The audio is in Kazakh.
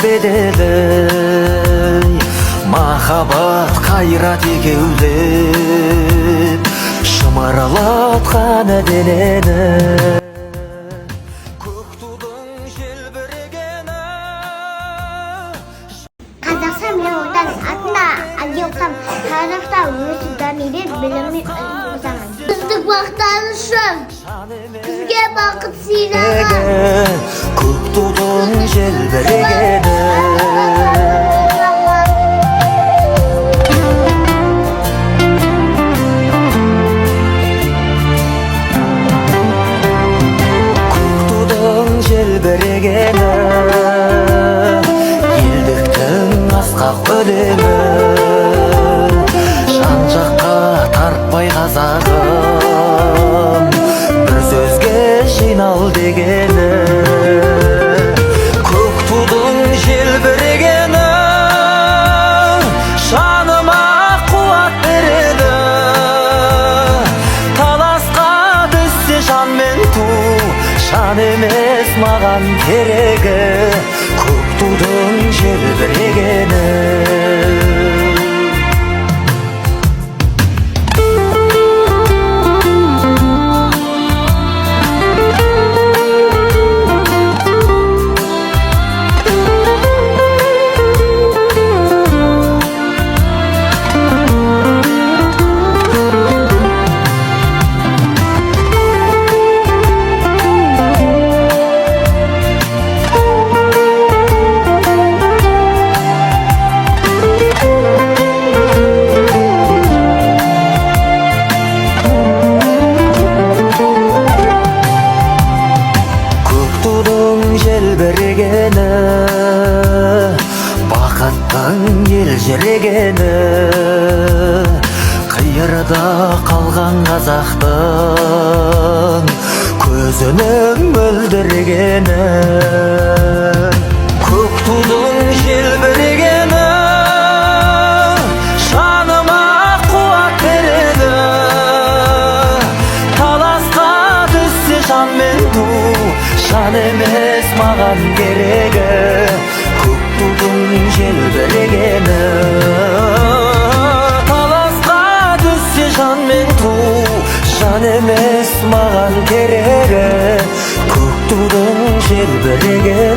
bedeli Махаббат қайрат екеулеп шымырлатқан денені көк тудың желбірегені Қазақстан мен отан атына агенттіктің тарихта өсіп дамиды біліммен ұзамын. Біздің мақтанышым, бізге бақыт сыйлаған көк тудың желбірегені желбірегені елдіктің асқақ өлеңі жан жаққа тартпай қазағым бір сөзге жинал дегені көк тудың желбірегені жаныма қуат береді таласқа түссе жан мен ту жан емес маған керегі көк тудың желбірегені желбірегені бақыттың елжірегені қиырда қалған қазақтың көзінің мөлдірегені көк тудың желбірегені жаныма қуат береді таласқа түссе жан мен ту жан емес маған керегі көк тудың желбірегені таласқа түссе жан мен ту жан емес маған керегі көк тудың желбірегені